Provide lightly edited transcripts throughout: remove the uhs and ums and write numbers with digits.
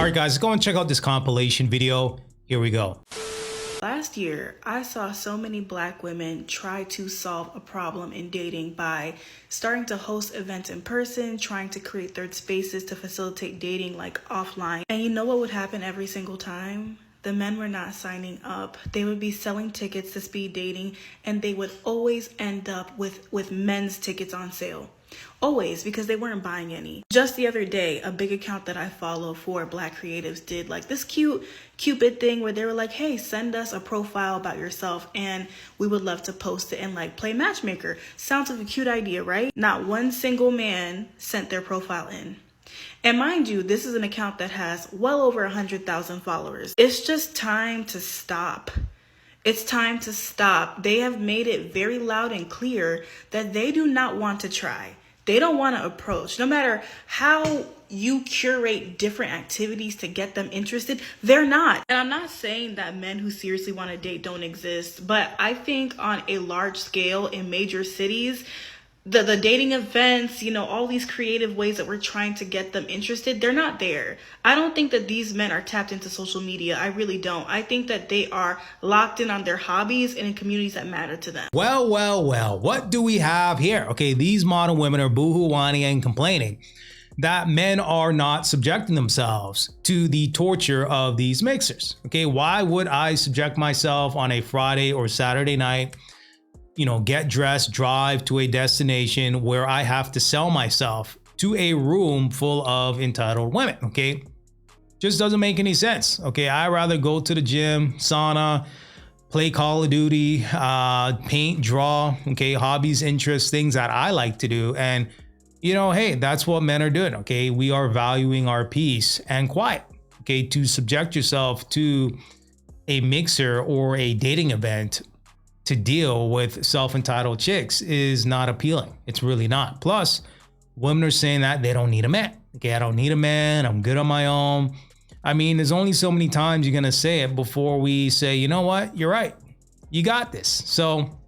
All right, guys, go and check out this compilation video. Here we go. Last year, I saw so many Black women try to solve a problem in dating by starting to host events in person, trying to create third spaces to facilitate dating like offline. And you know what would happen every single time? The men were not signing up. They would be selling tickets to speed dating, and they would always end up with men's tickets on sale. Always, because they weren't buying any. Just the other day, a big account that I follow for Black creatives did like this cute Cupid thing where they were like, hey, send us a profile about yourself and we would love to post it and like play matchmaker. Sounds like a cute idea, right? Not one single man sent their profile in. And mind you, this is an account that has well over 100,000 followers. It's just time to stop. It's time to stop. They have made it very loud and clear that they do not want to try. They don't want to approach. No matter how you curate different activities to get them interested, they're not. And I'm not saying that men who seriously want to date don't exist, but I think on a large scale in major cities, the dating events, you know, all these creative ways that we're trying to get them interested, they're not there. I don't think that these men are tapped into social media. I really don't. I think that they are locked in on their hobbies and in communities that matter to them. Well, what do we have here? Okay, these modern women are boohoo whining and complaining that men are not subjecting themselves to the torture of these mixers. Okay, why would I subject myself on a Friday or Saturday night, you know, get dressed, drive to a destination where I have to sell myself to a room full of entitled women? Okay, just doesn't make any sense. Okay, I'd rather go to the gym, sauna, play Call of Duty, paint, draw, okay, hobbies, interests, things that I like to do. And, you know, hey, that's what men are doing. Okay, we are valuing our peace and quiet. Okay, to subject yourself to a mixer or a dating event to deal with self-entitled chicks is not appealing. It's really not. Plus, women are saying that they don't need a man. Okay, I don't need a man. I'm good on my own. I mean, there's only so many times you're going to say it before we say, you know what? You're right. You got this. So,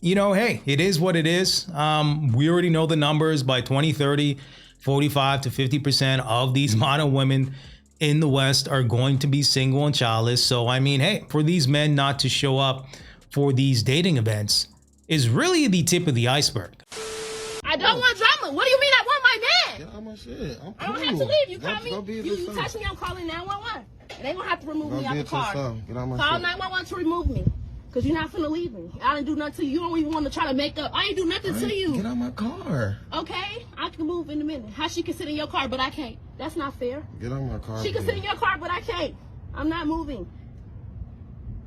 you know, hey, it is what it is. We already know the numbers. By 2030, 45 to 50% of these modern women in the West are going to be single and childless. So, I mean, hey, for these men not to show up for these dating events is really the tip of the iceberg. I don't want drama. What do you mean I want my man? Get out my shit. I'm cool. I don't have to leave. You call me. Go be You touch me, I'm calling 911. And they gonna have to remove me out the car. Get out my Call shit. 911 to remove me. Cause you're not finna leave me. I didn't do nothing to you. You don't even want to try to make up. I ain't do nothing to you. Get out my car. Okay? I can move in a minute. How she can sit in your car but I can't? That's not fair. Get out my car. She can sit in your car but I can't. I'm not moving.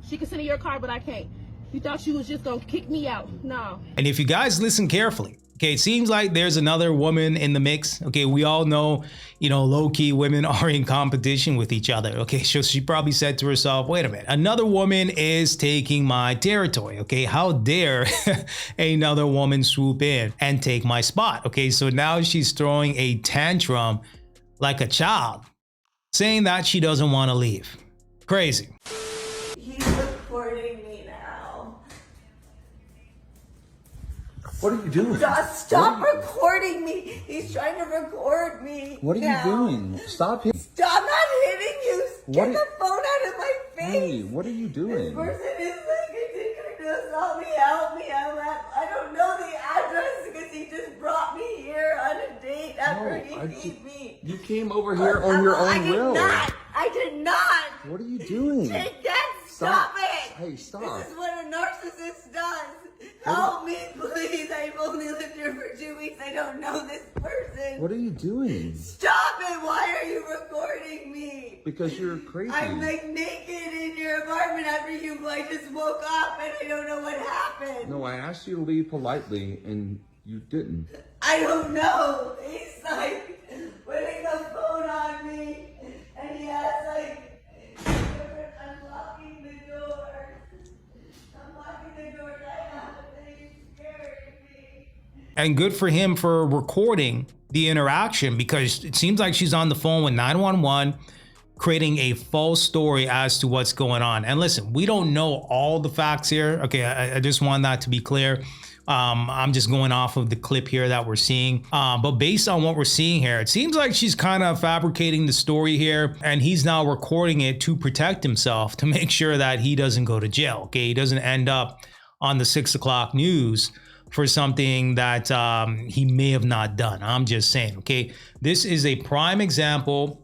She can sit in your car but I can't. You thought you was just gonna kick me out. No. And if you guys listen carefully, okay, it seems like there's another woman in the mix. Okay, we all know, you know, low-key women are in competition with each other. Okay, so she probably said to herself, wait a minute, another woman is taking my territory. Okay, how dare another woman swoop in and take my spot? Okay, so now she's throwing a tantrum like a child, saying that she doesn't want to leave. Crazy. He's recording me now. What are you doing? Stop recording me. He's trying to record me. What are you doing? Stop him. Stop not hitting you. Get the phone out of my face. Hey, what are you This doing? person is like addicted to us. Help me. I don't know the address because he just brought me here on a date after he beat me. You came over here on your own will. I did not. What are you doing? Take that. Stop it. Hey, stop. This is what a narcissist does. Help me, please. I've only lived here for 2 weeks. I don't know this person. What are you doing? Stop it. Why are you recording me? Because you're crazy. I'm like naked in your apartment after I just woke up and I don't know what happened. No, I asked you to leave politely and you didn't. I don't know. He's like putting the phone on me and he has like unlocking the door. Unlocking the door right now and he's scaring me. And good for him for recording the interaction, because it seems like she's on the phone with 911, creating a false story as to what's going on. And listen, we don't know all the facts here. Okay, I just want that to be clear. I'm just going off of the clip here that we're seeing. But based on what we're seeing here, it seems like she's kind of fabricating the story here, and he's now recording it to protect himself, to make sure that he doesn't go to jail. Okay, he doesn't end up on the 6 o'clock news for something that he may have not done. I'm just saying, okay? This is a prime example.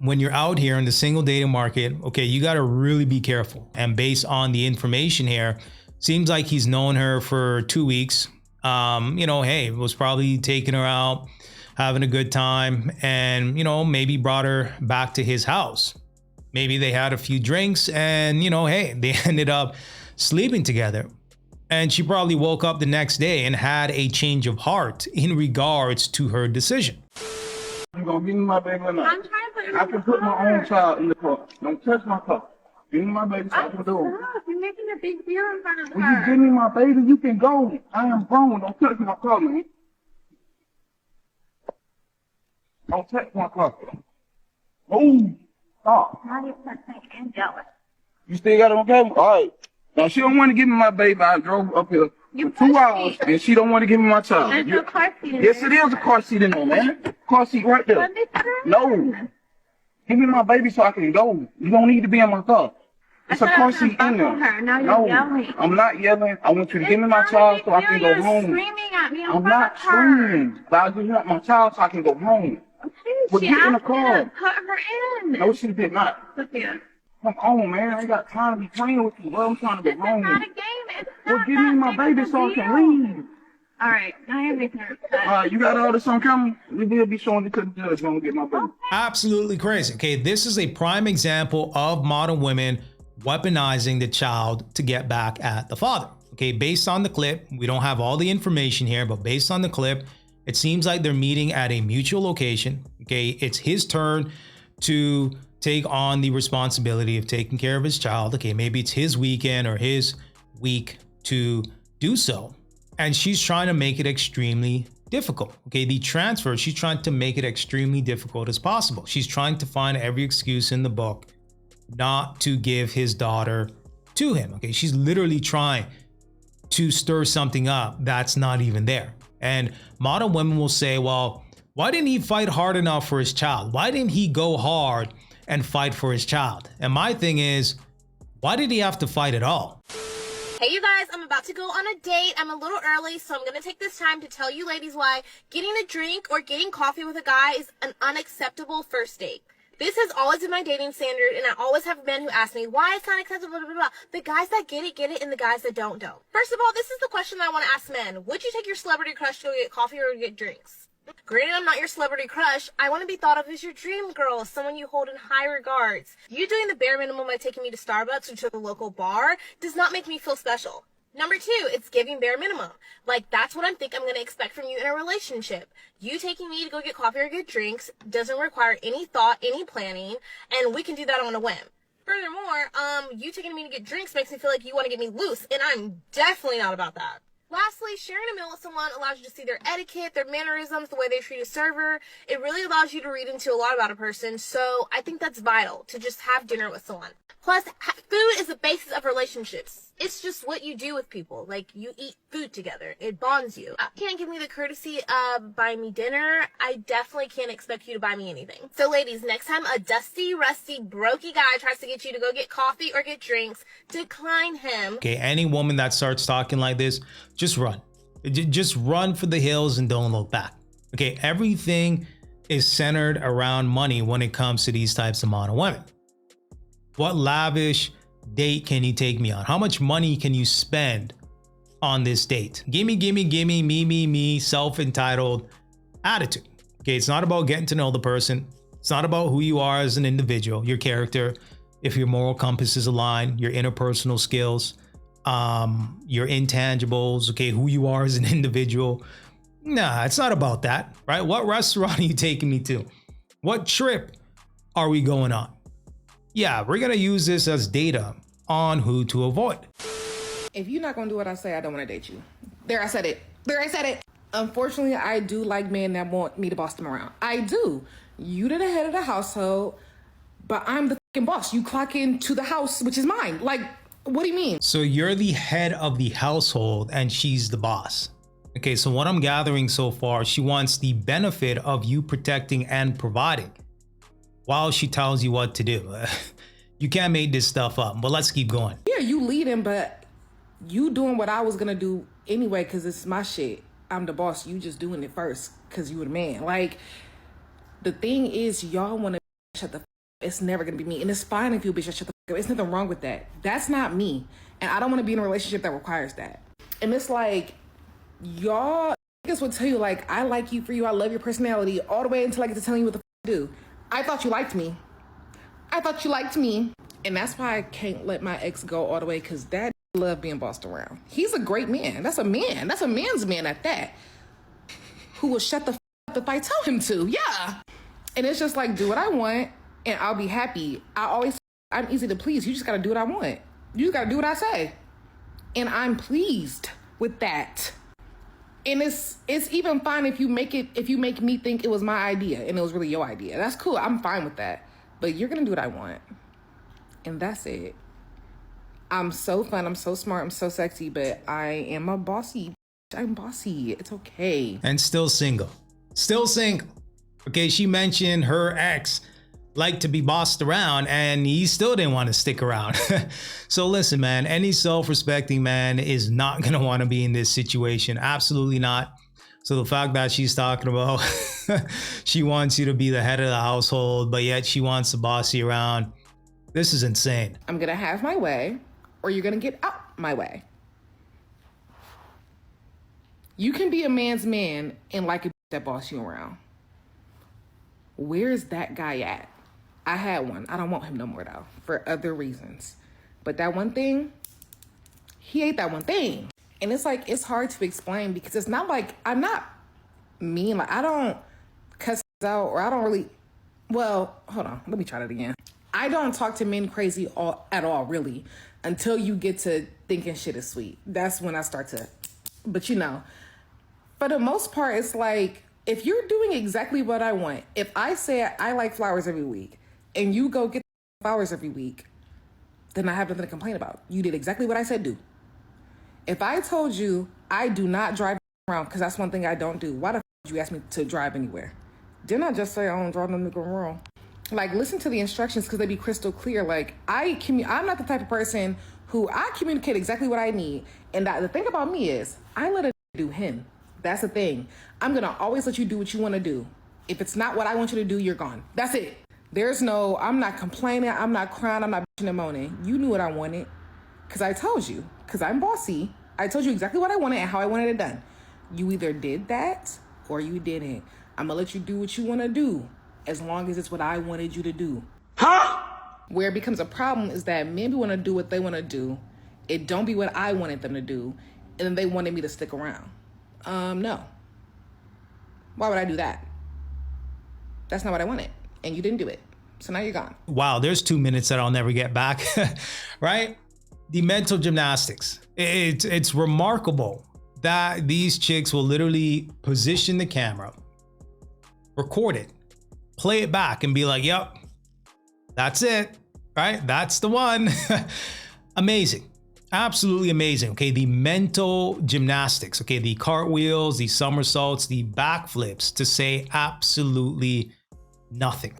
When you're out here in the single dating market, okay, you got to really be careful. And based on the information here, seems like he's known her for 2 weeks. You know, hey, was probably taking her out, having a good time, and, you know, maybe brought her back to his house. Maybe they had a few drinks and, you know, hey, they ended up sleeping together. And she probably woke up the next day and had a change of heart in regards to her decision. You gonna give me my baby or not? I'm trying to put it in I can put my own child in the car. Don't touch my car. Give me my baby so I can do it. Stop. You're making a big deal in front of When you her. give me my baby, you can go. I am grown. Don't touch my car, man. Don't touch my car. Oh, stop. Now you're upset and jealous. You still got it on camera? All right. Now, she don't want to give me my baby. I drove up here You for 2 pushed hours, me. and she don't want to give me my child. There's no car seat in Yes, there. it is a car seat in there, man. Car seat right there. Let me put her in. No. Give me my baby so I can go. You don't need to be in my car. It's a I said I car was gonna seat in there. buckle her. Now you're No, yelling. I'm not yelling. I want you to give me It's my not child a so I big can deal. go You're home. screaming at me in I'm front not of her. screaming, but I just want my child so I can go home. Okay, Well, she get in the asked car. me to put her in. No, she did not. Sophia, Come on, man. I ain't got time to be playing with you. Well, I'm trying to this go is home. not a game. It's Well, not give me that my big baby of a so I can deal. leave. All right, now you're making her upset. All right, you got all this on camera? We will be showing it to the judge when we get my baby. Absolutely crazy. Okay, this is a prime example of modern women weaponizing the child to get back at the father. Okay, based on the clip, we don't have all the information here, but based on the clip, it seems like they're meeting at a mutual location. Okay, it's his turn to take on the responsibility of taking care of his child. Okay, maybe it's his weekend or his week to do so. And she's trying to make it extremely difficult. Okay, the transfer, she's trying to make it extremely difficult as possible. She's trying to find every excuse in the book not to give his daughter to him. Okay, she's literally trying to stir something up that's not even there. And modern women will say, well, why didn't he fight hard enough for his child? Why didn't he go hard and fight for his child? And my thing is, why did he have to fight at all? Hey you guys, I'm about to go on a date. I'm a little early, so I'm gonna take this time to tell you ladies why getting a drink or getting coffee with a guy is an unacceptable first date. This has always been my dating standard, and I always have men who ask me why it's not acceptable, blah, blah, blah. The guys that get it, and the guys that don't. First of all, this is the question I want to ask men. Would you take your celebrity crush to go get coffee or get drinks? Granted, I'm not your celebrity crush. I want to be thought of as your dream girl, someone you hold in high regards. You doing the bare minimum by taking me to Starbucks or to the local bar does not make me feel special. Number two, it's giving bare minimum. Like, that's what I'm going to expect from you in a relationship. You taking me to go get coffee or get drinks doesn't require any thought, any planning, and we can do that on a whim. Furthermore, you taking me to get drinks makes me feel like you want to get me loose, and I'm definitely not about that. Lastly, sharing a meal with someone allows you to see their etiquette, their mannerisms, the way they treat a server. It really allows you to read into a lot about a person, so I think that's vital, to just have dinner with someone. Plus, food is the basis of relationships. It's just what you do with people. Like, you eat food together. It bonds you. Can't give me the courtesy of buying me dinner. I definitely can't expect you to buy me anything. So ladies, next time a dusty, rusty, brokey guy tries to get you to go get coffee or get drinks, decline him. Okay, any woman that starts talking like this, just run. Just run for the hills and don't look back. Okay, everything is centered around money when it comes to these types of modern women. What lavish date can you take me on? How much money can you spend on this date? Gimme, gimme, gimme, me, self-entitled attitude. Okay, it's not about getting to know the person. It's not about who you are as an individual, your character, if your moral compass is aligned, your interpersonal skills, your intangibles, okay, who you are as an individual. Nah, it's not about that, right? What restaurant are you taking me to? What trip are we going on? Yeah, we're going to use this as data on who to avoid. If you're not going to do what I say, I don't want to date you. There, I said it. There, I said it. Unfortunately, I do like men that want me to boss them around. I do. You're the head of the household, but I'm the fucking boss. You clock into the house, which is mine. Like, What do you mean? So you're the head of the household and she's the boss. Okay, so what I'm gathering so far, she wants the benefit of you protecting and providing while she tells you what to do. You can't make this stuff up, but let's keep going. Yeah, you leading, but you doing what I was gonna do anyway because it's my shit. I'm the boss. You just doing it first because you were the man. Like, the thing is, y'all want to shut the f up. It's never gonna be me. And it's fine if you bitch shut the f up. It's nothing wrong with that. That's not me. And I don't want to be in a relationship that requires that. And it's like, y'all niggas would tell you, like, I like you for you. I love your personality all the way until I get to telling you what the f to do. I thought you liked me. I thought you liked me. And that's why I can't let my ex go all the way, because that love being bossed around. He's a great man. That's a man. That's a man's man at that. Who will shut the f up if I tell him to. Yeah. And it's just like, do what I want and I'll be happy. I'm easy to please. You just got to do what I want. You just got to do what I say. And I'm pleased with that. And it's even fine if you make me think it was my idea and it was really your idea. That's cool. I'm fine with that. But you're going to do what I want. And that's it. I'm so fun. I'm so smart. I'm so sexy. But I am a bossy. I'm bossy. It's okay. And still single. Still single. Okay, she mentioned her ex liked to be bossed around and he still didn't want to stick around. So listen, man, any self-respecting man is not going to want to be in this situation. Absolutely not. So the fact that she's talking about she wants you to be the head of the household, but yet she wants to boss you around. This is insane. I'm going to have my way, or you're going to get out my way. You can be a man's man and like a that boss you around. Where's that guy at? I had one. I don't want him no more though, for other reasons. But that one thing, he ate that one thing. And it's like, it's hard to explain because it's not like, I'm not mean. Like, I don't cuss out, or I don't really, well, hold on. Let me try that again. I don't talk to men crazy at all, really, until you get to thinking shit is sweet. That's when I start to, but you know, for the most part, it's like, if you're doing exactly what I want, if I say I like flowers every week and you go get flowers every week, then I have nothing to complain about. You did exactly what I said do. If I told you I do not drive around, because that's one thing I don't do, why the f did you ask me to drive anywhere? Didn't I just say I don't drive no nigga around? Like, listen to the instructions because they be crystal clear. Like, I'm not the type of person who I communicate exactly what I need. And the thing about me is I let a do him. That's the thing. I'm going to always let you do what you want to do. If it's not what I want you to do, you're gone. That's it. There's no, I'm not complaining. I'm not crying. I'm not bitching and moaning. You knew what I wanted because I told you, because I'm bossy. I told you exactly what I wanted and how I wanted it done. You either did that or you didn't. I'm going to let you do what you want to do as long as it's what I wanted you to do. Huh? Where it becomes a problem is that men want to do what they want to do. It don't be what I wanted them to do. And then they wanted me to stick around. No. Why would I do that? That's not what I wanted. And you didn't do it. So now you're gone. Wow, there's 2 minutes that I'll never get back, right? The mental gymnastics. It's remarkable that these chicks will literally position the camera, record it, play it back and be like, yep, that's it, right? That's the one. Amazing. Absolutely amazing. Okay, the mental gymnastics, okay, the cartwheels, the somersaults, the backflips to say absolutely nothing.